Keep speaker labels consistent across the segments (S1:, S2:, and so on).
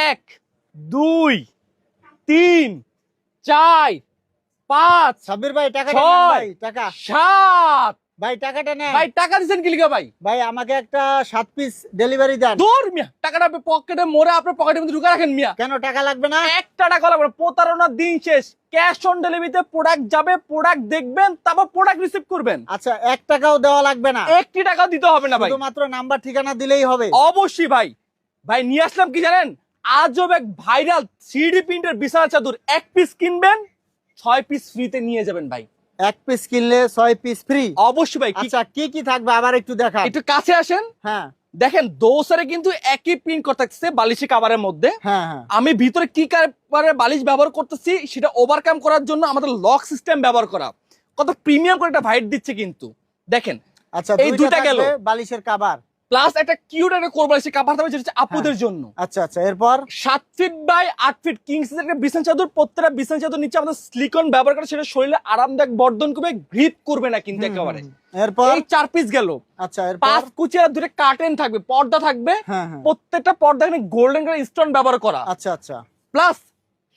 S1: 1 2 3 4 5
S2: সাব্বির ভাই টাকাটা নেন
S1: ছয়,
S2: ভাই, টাকা
S1: 7
S2: ভাই, টাকাটা নেন
S1: ভাই টাকা দিছেন কি লিখা ভাই?
S2: ভাই, আমাকে একটা 7 পিস ডেলিভারি দেন।
S1: দূর মিয়া, টাকাটা আপনি পকেটে মোড়ে আপনার পকেটের মধ্যে ঢুকে রাখেন মিয়া।
S2: কেন টাকা লাগবে না?
S1: একটা টাকা লাগবে না, প্রতারণার দিন শেষ। ক্যাশ অন ডেলিভারিতে প্রোডাক্ট যাবে, প্রোডাক্ট দেখবেন, তারপর প্রোডাক্ট রিসিভ করবেন।
S2: আচ্ছা, 1 টাকাও দেওয়া লাগবে না,
S1: একটি টাকা দিতে হবে না ভাই,
S2: শুধুমাত্র নাম্বার ঠিকানা দিলেই হবে।
S1: অবশ্যই ভাই। ভাই নিয়ে আসলাম কি জানেন, আজব এক ভাইরাল 3D প্রিন্টের বিছানা চাদর। 1 পিস কিনবেন 6 পিস ফ্রিতে নিয়ে যাবেন ভাই।
S2: 1 পিস কিনলে 6 পিস ফ্রি।
S1: অবশ্যই ভাই।
S2: আচ্ছা, কি কি থাকবে আবার একটু দেখান।
S1: একটু কাছে আসেন।
S2: হ্যাঁ
S1: দেখেন দোসারে কিন্তু একই প্রিন্ট করতে থাকছে বালিশি কাভারের মধ্যে।
S2: হ্যাঁ হ্যাঁ
S1: আমি ভিতরে কি কাভারের বালিশ ব্যবহার করতেছি সেটা ওভারকাম করার জন্য আমাদের লক সিস্টেম ব্যবহার করা। কত প্রিমিয়াম করে একটা ভাইট দিচ্ছে কিন্তু দেখেন।
S2: আচ্ছা,
S1: এই
S2: দুইটা
S1: দুইটা গেল,
S2: থাকবে বালিশের কভার,
S1: প্লাস একটা কিউট একটা কোরবালিশি কাভার থাকবে যেটা হচ্ছে আপুদের জন্য।
S2: আচ্ছা আচ্ছা, এরপর
S1: 7 ফিট বাই 8 ফিট কিং সাইজের একটা বিছানা চাদর। প্রত্যেকটা বিছানা চাদর নিচে আমাদের সিলিকন ব্যবহার করে, সেটা শরীরে আরামদায়ক বর্ধন করবে, গ্রিপ করবে না কিন্তু একেবারে।
S2: এরপর
S1: এই 4 পিস গেল।
S2: আচ্ছা, এরপর
S1: 5 কুচিয়া দুটো কার্টেন থাকবে, পর্দা থাকবে।
S2: হ্যাঁ হ্যাঁ
S1: প্রত্যেকটা পর্দা এখানে গোল্ডেন কালার স্টোন ব্যবহার করা।
S2: আচ্ছা আচ্ছা,
S1: প্লাস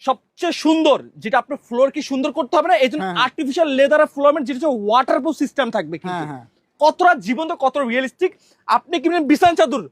S1: সবচেয়ে সুন্দর যেটা, আপনার ফ্লোর কি সুন্দর করতে হবে না, এই জন্য
S2: হ্যাঁ।
S1: আর্টিফিশিয়াল লেদার ফ্লোরমেন্ট যেটা হচ্ছে ওয়াটারপ্রুফ সিস্টেম থাকবে কিন্তু।
S2: হ্যাঁ হ্যাঁ
S1: কতটা জীবন্ত, কত রিয়েলিস্টিক। আপনি কিনবেন বিছানা চাদর,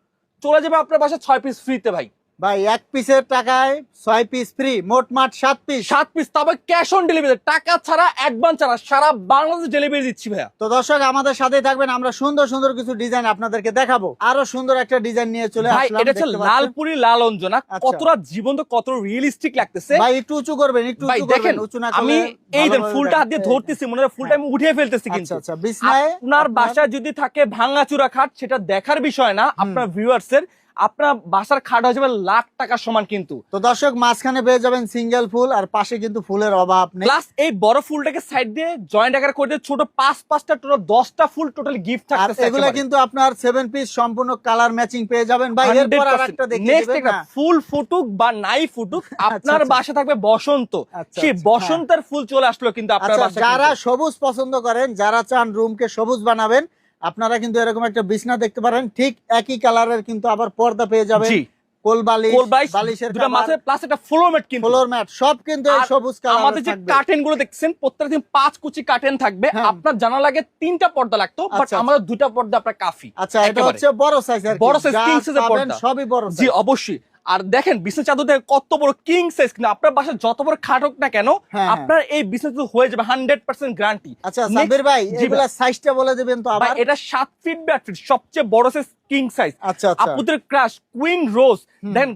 S1: চলে যাবে আপনার বাসায় 6 পিস ফ্রিতে ভাই।
S2: ভাই, 1 পিসের টাকায় 6 পিস ফ্রি, মোট মাঠ 7 পিস।
S1: 7 পিস, তবে ক্যাশ অন ডেলিভারি, টাকা ছাড়া, অ্যাডভান্স ছাড়া, সারা বাংলাদেশ ডেলিভারি দিচ্ছি ভাইয়া।
S2: তো দর্শক আমাদের সাথেই থাকবেন, আমরা সুন্দর সুন্দর কিছু ডিজাইন আপনাদেরকে দেখাবো। আরো সুন্দর একটা ডিজাইন নিয়ে চলে
S1: ভাই
S2: আসলাম।
S1: এটা হচ্ছে
S2: দেখতে পাচ্ছেন।
S1: লালপুরি লাল অঞ্জনা।
S2: আচ্ছা।
S1: কতটা জীবন্ত, কত রিয়েলিস্টিক লাগতেছে
S2: ভাই একটু উঁচু করবেন, একটু
S1: ভাই।
S2: উঁচু
S1: দেখেন
S2: করবেন, উঁচু না
S1: আমি
S2: করলে
S1: এই দেন
S2: ভালোভাবে
S1: ফুলটা হাত দিয়ে
S2: দেখেন।
S1: ধরতেছি, মনে হয় ফুলটা আমি উঠিয়ে ফেলতেছি
S2: আচ্ছা
S1: কিন্তু।
S2: আচ্ছা, বিছনায়
S1: আপনার বাসায় যদি থাকে ভাঙাচুরা খাট, সেটা দেখার বিষয় না আপনার ভিউয়ার্সের। আপনার বাসার খাট হয়ে যাবে লাখ টাকা সমান কিন্তু।
S2: তো দর্শক মাঝখানে পেয়ে যাবেন সিঙ্গেল ফুল, আর পাশে কিন্তু ফুলের অভাব নেই।
S1: প্লাস এই বড় ফুলটাকে সাইড দিয়ে জয়েন্ট আকার করে দিয়ে ছোট 5-5টা টোটাল 10টা ফুল টোটাল গিফট
S2: আর
S1: থাকতেছে।
S2: এগুলা কিন্তু আপনার 7 পিস সম্পূর্ণ কালার ম্যাচিং পেয়ে যাবেন ভাই। এরপর আরেকটা দেখিয়ে দিবেন না?
S1: ফুল ফুটুক বা নাই ফুটুক, আপনার
S2: আচ্ছা।
S1: বাসা থাকবে বসন্ত।
S2: আচ্ছা,
S1: সেই
S2: আচ্ছা,
S1: বসন্তের ফুল চলে আসলো কিন্তু আপনার
S2: আচ্ছা,
S1: বাসায়।
S2: যারা সবুজ পছন্দ করেন, যারা চান রুমকে সবুজ বানাবেন, আপনারা কিন্তু এরকম একটা বিছনা দেখতে পারেন। ঠিক একই কালারের কিন্তু আবার পর্দা পেয়ে যাবেন,
S1: জি,
S2: কোল বালিশ,
S1: কোলবালিশ,
S2: বালিশের
S1: দুটো মাথায়, প্লাস একটা ফ্লোর ম্যাট কিন্তু।
S2: ফ্লোর ম্যাট সব কিন্তু এই
S1: আর
S2: সবুজ কালার
S1: আমাদের যে
S2: থাকবে।
S1: কার্টেন গুলো দেখছেন, প্রত্যেকটা দিন 5 কুচি কার্টেন থাকবে।
S2: হ্যাঁ।
S1: আপনার জানা লাগে 3টা পর্দা লাগতো, বাট
S2: আচ্ছা,
S1: আমাদের 2টা পর্দা আপনার কাফি।
S2: আচ্ছা, এটা
S1: একেবারে।
S2: হচ্ছে বড় সাইজের,
S1: বড় size, king size এর পর্দা।
S2: সবই বড়
S1: জি
S2: size।
S1: অবশ্যই। আর দেখেন বিছানা চাদর দেখেন কত বড় কিং সাইজ, কিন্তু আপনার বাসায় যত বড় খাট হোক না কেন,
S2: হ্যাঁ,
S1: আপনার এই বিছানা চাদর হয়ে যাবে 100% গ্যারান্টি।
S2: আচ্ছা সাবির ভাই,
S1: জি
S2: এগুলা সাইজটা বলে দিবেন তো আবার।
S1: এটা 7 ফিট বাই 8 ফিট, সবচেয়ে বড় সাইজ কিং সাইজ।
S2: আচ্ছা আচ্ছা,
S1: আপুদের ক্রাশ কুইন রোজ, দেন